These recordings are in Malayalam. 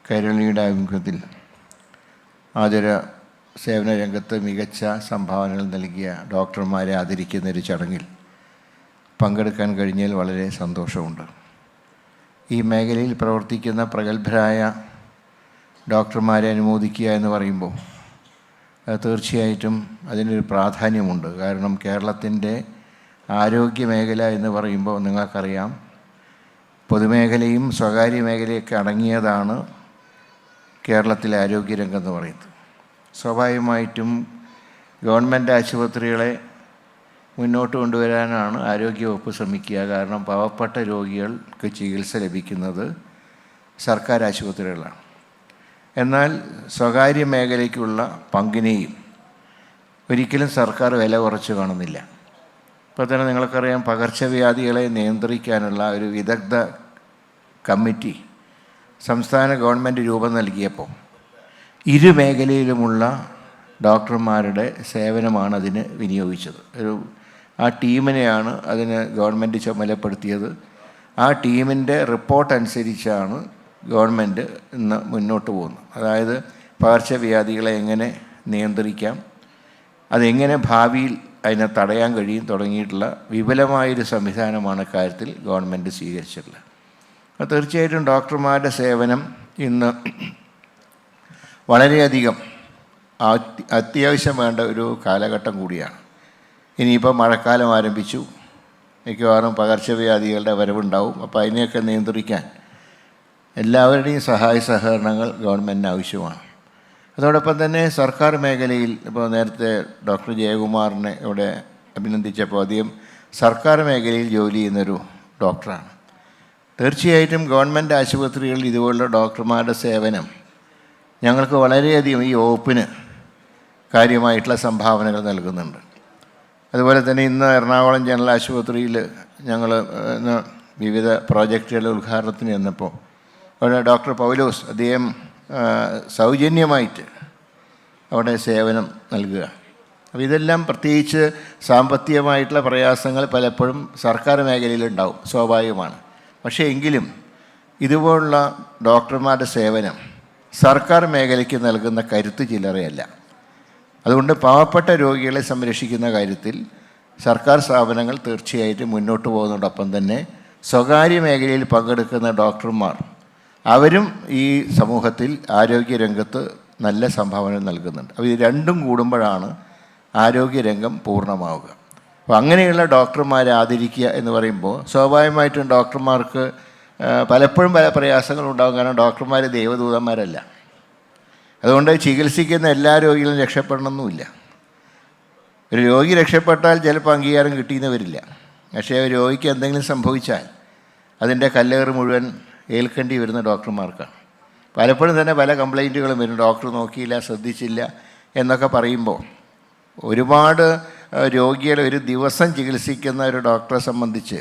കൈരളിയുടെ ആഭിമുഖ്യത്തിൽ ആതുര സേവന രംഗത്ത് മികച്ച സംഭാവനകൾ നൽകിയ ഡോക്ടർമാരെ ആദരിക്കുന്നൊരു ചടങ്ങിൽ പങ്കെടുക്കാൻ കഴിഞ്ഞതിൽ വളരെ സന്തോഷമുണ്ട്. ഈ മേഖലയിൽ പ്രവർത്തിക്കുന്ന പ്രഗത്ഭരായ ഡോക്ടർമാരെ അനുമോദിക്കുക എന്ന് പറയുമ്പോൾ തീർച്ചയായിട്ടും അതിനൊരു പ്രാധാന്യമുണ്ട്. കാരണം കേരളത്തിൻ്റെ ആരോഗ്യ മേഖല എന്ന് പറയുമ്പോൾ നിങ്ങൾക്കറിയാം, പൊതുമേഖലയും സ്വകാര്യ മേഖലയൊക്കെ അടങ്ങിയതാണ് കേരളത്തിലെ ആരോഗ്യരംഗം എന്ന് പറയുന്നത്. സ്വാഭാവികമായിട്ടും ഗവൺമെൻറ് ആശുപത്രികളെ മുന്നോട്ട് കൊണ്ടുവരാനാണ് ആരോഗ്യവകുപ്പ് ശ്രമിക്കുക. കാരണം പാവപ്പെട്ട രോഗികൾക്ക് ചികിത്സ ലഭിക്കുന്നത് സർക്കാർ ആശുപത്രികളാണ്. എന്നാൽ സ്വകാര്യ മേഖലയ്ക്കുള്ള പങ്കിനെയും ഒരിക്കലും സർക്കാർ വില കുറച്ച് കാണുന്നില്ല. ഇപ്പോൾ തന്നെ നിങ്ങൾക്കറിയാം, പകർച്ചവ്യാധികളെ നിയന്ത്രിക്കാനുള്ള ഒരു വിദഗ്ധ കമ്മിറ്റി സംസ്ഥാന ഗവൺമെൻറ് രൂപം നൽകിയപ്പോൾ ഇരു മേഖലയിലുമുള്ള ഡോക്ടർമാരുടെ സേവനമാണ് അതിന് വിനിയോഗിച്ചത്. ആ ടീമിനെയാണ് അതിന് ഗവൺമെൻറ് ചുമതലപ്പെടുത്തിയത്. ആ ടീമിൻ്റെ റിപ്പോർട്ട് അനുസരിച്ചാണ് ഗവൺമെൻറ് ഇന്ന് മുന്നോട്ട് പോകുന്നത്. അതായത് പകർച്ചവ്യാധികളെ എങ്ങനെ നിയന്ത്രിക്കാം, അതെങ്ങനെ ഭാവിയിൽ അതിനെ തടയാൻ കഴിയും തുടങ്ങിയിട്ടുള്ള വിപുലമായൊരു സംവിധാനമാണ് കാര്യത്തിൽ ഗവൺമെൻറ് സ്വീകരിച്ചിട്ടുള്ളത്. അപ്പോൾ തീർച്ചയായിട്ടും ഡോക്ടർമാരുടെ സേവനം ഇന്ന് വളരെയധികം അത്യാവശ്യം വേണ്ട ഒരു കാലഘട്ടം കൂടിയാണ്. ഇനിയിപ്പോൾ മഴക്കാലം ആരംഭിച്ചു, മിക്കവാറും പകർച്ചവ്യാധികളുടെ വരവുണ്ടാവും. അപ്പോൾ അതിനെയൊക്കെ നിയന്ത്രിക്കാൻ എല്ലാവരുടെയും സഹായ സഹകരണങ്ങൾ ഗവൺമെൻറ്റിന് ആവശ്യമാണ്. അതോടൊപ്പം തന്നെ സർക്കാർ മേഖലയിൽ ഇപ്പോൾ നേരത്തെ ഡോക്ടർ ജയകുമാറിനെ ഇവിടെ അഭിനന്ദിച്ചപ്പോൾ അദ്ദേഹം സർക്കാർ മേഖലയിൽ ജോലി ചെയ്യുന്നൊരു ഡോക്ടറാണ്. തീർച്ചയായിട്ടും ഗവൺമെൻറ് ആശുപത്രികളിൽ ഇതുപോലുള്ള ഡോക്ടർമാരുടെ സേവനം ഞങ്ങൾക്ക് വളരെയധികം ഈ വകുപ്പിന് കാര്യമായിട്ടുള്ള സംഭാവനകൾ നൽകുന്നുണ്ട്. അതുപോലെ തന്നെ ഇന്ന് എറണാകുളം ജനറൽ ആശുപത്രിയിൽ ഞങ്ങൾ ഇന്ന് വിവിധ പ്രോജക്റ്റുകളുടെ ഉദ്ഘാടനത്തിന് ചെന്നപ്പോൾ അവിടെ ഡോക്ടർ പൗലോസ് അദ്ദേഹം സൗജന്യമായിട്ട് അവിടെ സേവനം നൽകുക. അപ്പോൾ ഇതെല്ലാം പ്രത്യേകിച്ച് സാമ്പത്തികമായിട്ടുള്ള പ്രയാസങ്ങൾ പലപ്പോഴും സർക്കാർ മേഖലയിലുണ്ടാവും, സ്വാഭാവികമാണ്. പക്ഷേ എങ്കിലും ഇതുപോലുള്ള ഡോക്ടർമാരുടെ സേവനം സർക്കാർ മേഖലയ്ക്ക് നൽകുന്ന കരുത്ത് ചില്ലറയല്ല. അതുകൊണ്ട് പാവപ്പെട്ട രോഗികളെ സംരക്ഷിക്കുന്ന കാര്യത്തിൽ സർക്കാർ സ്ഥാപനങ്ങൾ തീർച്ചയായിട്ടും മുന്നോട്ട് പോകുന്നതോടൊപ്പം തന്നെ സ്വകാര്യ മേഖലയിൽ പങ്കെടുക്കുന്ന ഡോക്ടർമാർ അവരും ഈ സമൂഹത്തിൽ ആരോഗ്യരംഗത്ത് നല്ല സംഭാവന നൽകുന്നുണ്ട്. അപ്പോൾ ഇത് രണ്ടും കൂടുമ്പോഴാണ് ആരോഗ്യരംഗം പൂർണ്ണമാവുക. അപ്പോൾ അങ്ങനെയുള്ള ഡോക്ടർമാരെ ആദരിക്കുക എന്ന് പറയുമ്പോൾ സ്വാഭാവികമായിട്ടും ഡോക്ടർമാർക്ക് പലപ്പോഴും പല പ്രയാസങ്ങളുണ്ടാകും. കാരണം ഡോക്ടർമാർ ദൈവദൂതന്മാരല്ല. അതുകൊണ്ട് ചികിത്സിക്കുന്ന എല്ലാ രോഗികളും രക്ഷപ്പെടണമെന്നുമില്ല. ഒരു രോഗി രക്ഷപ്പെട്ടാൽ ചിലപ്പോൾ അംഗീകാരം കിട്ടിയെന്ന് വരില്ല. പക്ഷേ ഒരു രോഗിക്ക് എന്തെങ്കിലും സംഭവിച്ചാൽ അതിൻ്റെ കല്ലേറ് മുഴുവൻ ഏൽക്കേണ്ടി വരുന്ന ഡോക്ടർമാർക്കാണ്. പലപ്പോഴും തന്നെ പല കംപ്ലൈൻറ്റുകളും വരും, ഡോക്ടർ നോക്കിയില്ല, ശ്രദ്ധിച്ചില്ല എന്നൊക്കെ പറയുമ്പോൾ ഒരുപാട് രോഗികളെ ഒരു ദിവസം ചികിത്സിക്കുന്ന ഒരു ഡോക്ടറെ സംബന്ധിച്ച്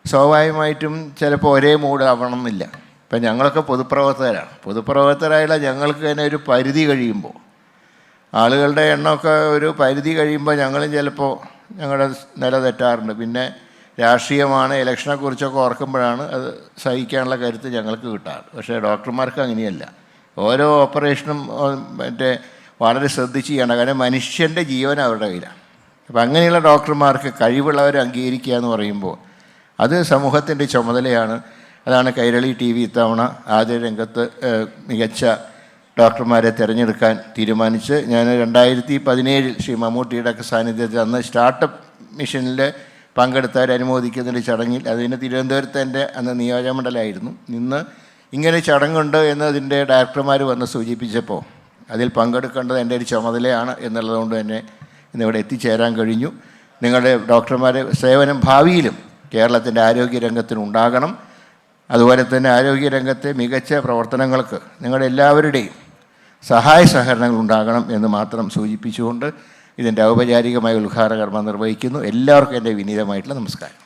സ്വാഭാവികമായിട്ടും ചിലപ്പോൾ ഒരേ മൂഡ് ആവണമെന്നില്ല. ഇപ്പം ഞങ്ങളൊക്കെ പൊതുപ്രവർത്തകരായുള്ള ഞങ്ങൾക്ക് തന്നെ ഒരു പരിധി കഴിയുമ്പോൾ, ആളുകളുടെ എണ്ണമൊക്കെ ഒരു പരിധി കഴിയുമ്പോൾ ഞങ്ങളും ചിലപ്പോൾ ഞങ്ങളുടെ നില തെറ്റാറുണ്ട്. പിന്നെ രാഷ്ട്രീയമാണ്, ഇലക്ഷനെക്കുറിച്ചൊക്കെ ഓർക്കുമ്പോഴാണ് അത് സഹിക്കാനുള്ള കരുത്ത് ഞങ്ങൾക്ക് കിട്ടാറ്. പക്ഷേ ഡോക്ടർമാർക്ക് അങ്ങനെയല്ല. ഓരോ ഓപ്പറേഷനും വളരെ ശ്രദ്ധിച്ച് ചെയ്യണം. കാരണം മനുഷ്യൻ്റെ ജീവൻ അവരുടെ കയ്യിലാണ്. അപ്പം അങ്ങനെയുള്ള ഡോക്ടർമാർക്ക് കഴിവുള്ളവരെ അംഗീകരിക്കുക എന്ന് പറയുമ്പോൾ അത് സമൂഹത്തിൻ്റെ ചുമതലയാണ്. അതാണ് കൈരളി TV ഇത്തവണ ആദ്യ രംഗത്ത് മികച്ച ഡോക്ടർമാരെ തിരഞ്ഞെടുക്കാൻ തീരുമാനിച്ച് ഞാൻ 2017 ശ്രീ മമ്മൂട്ടിയുടെ ഒക്കെ സാന്നിധ്യത്തിൽ അന്ന് സ്റ്റാർട്ടപ്പ് മിഷനിൽ പങ്കെടുത്തവർ അനുമോദിക്കുന്നൊരു ചടങ്ങിൽ, അതിന് തിരുവനന്തപുരത്ത് എൻ്റെ അന്ന് നിയോജകമണ്ഡലമായിരുന്നു. ഇന്ന് ഇങ്ങനെ ചടങ്ങുണ്ട് എന്ന് അതിൻ്റെ ഡയറക്ടർമാർ വന്ന് സൂചിപ്പിച്ചപ്പോൾ അതിൽ പങ്കെടുക്കേണ്ടത് എൻ്റെ ഒരു ചുമതലയാണ് എന്നുള്ളതുകൊണ്ട് തന്നെ ഇന്നിവിടെ എത്തിച്ചേരാൻ കഴിഞ്ഞു. നിങ്ങളുടെ ഡോക്ടർമാരെ സേവനം ഭാവിയിലും കേരളത്തിൻ്റെ ആരോഗ്യരംഗത്തിനുണ്ടാകണം. അതുപോലെ തന്നെ ആരോഗ്യരംഗത്തെ മികച്ച പ്രവർത്തനങ്ങൾക്ക് നിങ്ങളുടെ എല്ലാവരുടെയും സഹായ സഹകരണങ്ങൾ ഉണ്ടാകണം എന്ന് മാത്രം സൂചിപ്പിച്ചുകൊണ്ട് ഇതിൻ്റെ ഔപചാരികമായ ഉദ്ഘാടന കർമ്മം നിർവഹിക്കുന്നു. എല്ലാവർക്കും എൻ്റെ വിനീതമായിട്ടുള്ള നമസ്കാരം.